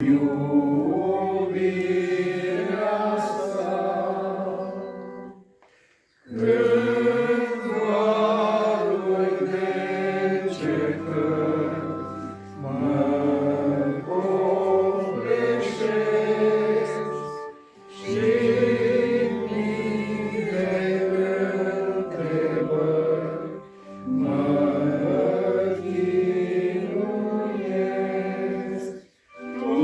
Iubirea sa, când valul de cercări mă copleșesc și mii de întrebări mă chinuiesc. Tu,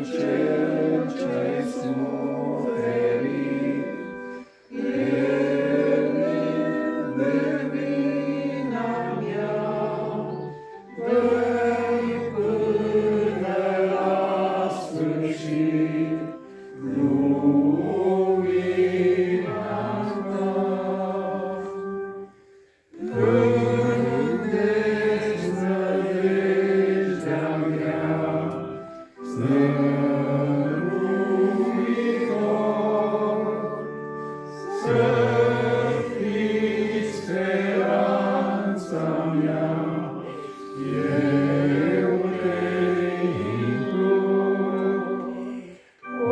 Cel ce-ai suferit, pierit de vina mea, dă-i până la sfârșit lumina ta. Când deznădejdea mea stăruitor, să fii speranța mea, eu te implor. O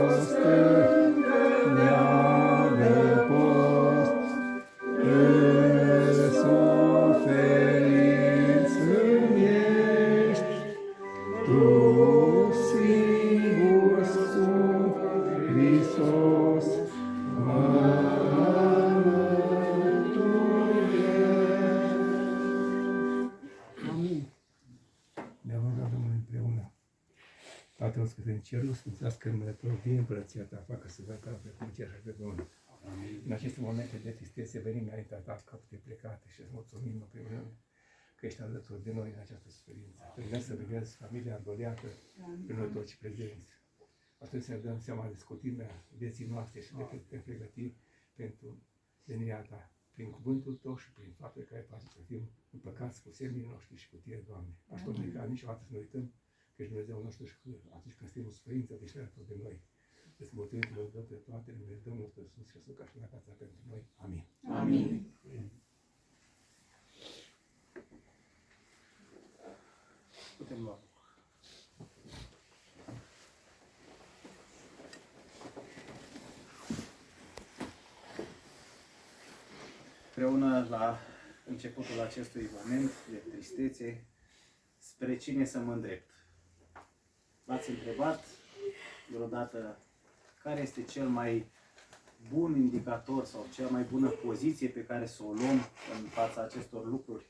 stâncă-neagă post, în suferință ești, tu singur scump Hristos mă mântuiești. Amin. Ne vom ruga Domnului împreună. Tatăl nostru în cerul, sfințească numele Tău, vie împărăția Ta, facă-se voia Ta pe cum cer și pe pământ. În aceste momente de tristețe venim înaintea Ta ca pe plecate și îți mulțumim în primul rând că ești alături de noi în această suferință. Te rugăm să veghez familia îndoliată prin noi toți prezenți. Atunci să ne dăm seama de scutimea vieții noastre și de te pregăti pentru venirea Ta, prin cuvântul Tău și prin faptul care face să fim împăcați cu semnii noștri și cu Tine, Doamne. Așteptăm ca niciodată să ne uităm că ești Dumnezeu nostru și că atunci când suntem în suferință, te ești alături de noi. Îți mulțumim că ne dăm pe toate, ne dăm Domnul Iisus Hristos ca și la casa pentru noi. Amin. Amin. Putem lua. Împreună la începutul acestui moment de tristețe, spre cine să mă îndrept? V-ați întrebat vreodată care este cel mai bun indicator sau cea mai bună poziție pe care să o luăm în fața acestor lucruri?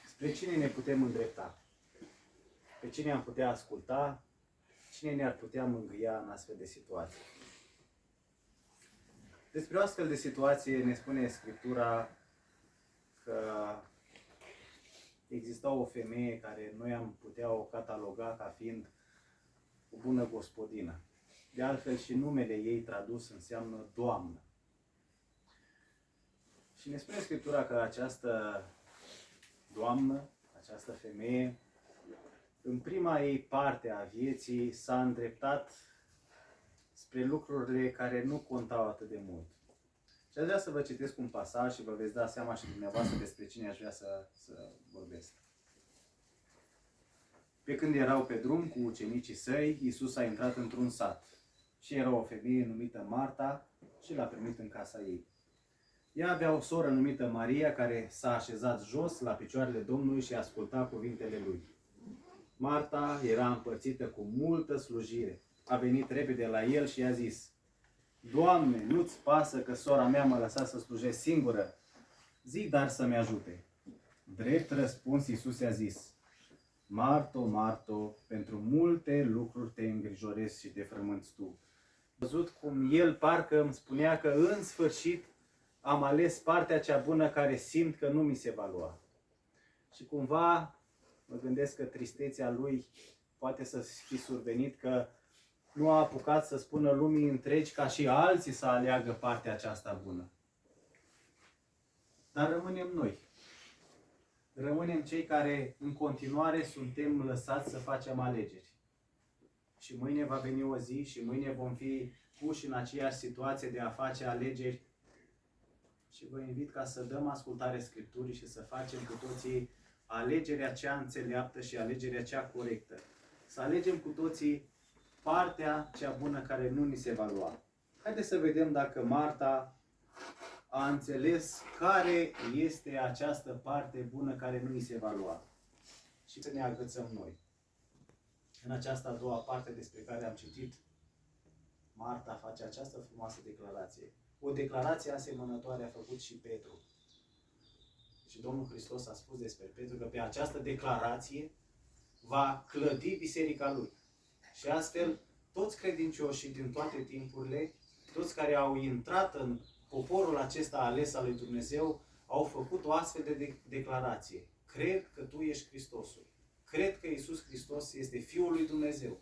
Spre cine ne putem îndrepta? Pe cine am putea asculta? Cine ne-ar putea mângâia în astfel de situații? Despre o astfel de situație ne spune Scriptura că exista o femeie care noi am putea o cataloga ca fiind o bună gospodină. De altfel și numele ei tradus înseamnă doamnă. Și ne spune Scriptura că această doamnă, această femeie, în prima ei parte a vieții s-a îndreptat spre lucrurile care nu contau atât de mult. Și aș vrea să vă citesc un pasaj și vă veți da seama și dumneavoastră despre cine aș vrea să vorbesc. Pe când erau pe drum cu ucenicii săi, Iisus a intrat într-un sat. Și era o femeie numită Marta și l-a primit în casa ei. Ea avea o soră numită Maria care s-a așezat jos la picioarele Domnului și asculta cuvintele lui. Marta era împărțită cu multă slujire. A venit repede la el și i-a zis: Doamne, nu-ți pasă că sora mea m-a lăsat să slujesc singură? Zi dar să-mi ajute. Drept răspuns, Iisus i-a zis: Marto, Marto, pentru multe lucruri te îngrijorezi și te frămânți tu. Am văzut cum el parcă îmi spunea că în sfârșit am ales partea cea bună care simt că nu mi se va lua. Și cumva mă gândesc că tristețea lui poate să fi survenit că nu a apucat să spună lumii întregi ca și alții să aleagă partea aceasta bună. Dar rămânem noi. Rămânem cei care în continuare suntem lăsați să facem alegeri. Și mâine va veni o zi și mâine vom fi puși în aceeași situație de a face alegeri. Și vă invit ca să dăm ascultare Scripturii și să facem cu toții alegerea cea înțeleaptă și alegerea cea corectă. să alegem cu toții partea cea bună care nu ni se va lua. Haideți să vedem dacă Marta a înțeles care este această parte bună care nu ni se va lua. Și să ne agățăm noi. În această a doua parte despre care am citit, Marta face această frumoasă declarație. O declarație asemănătoare a făcut și Petru. Și Domnul Hristos a spus despre Petru că pe această declarație va clădi biserica lui. Și astfel, toți credincioșii din toate timpurile, toți care au intrat în poporul acesta ales al lui Dumnezeu, au făcut o astfel de declarație. Cred că Tu ești Hristosul. Cred că Iisus Hristos este Fiul lui Dumnezeu.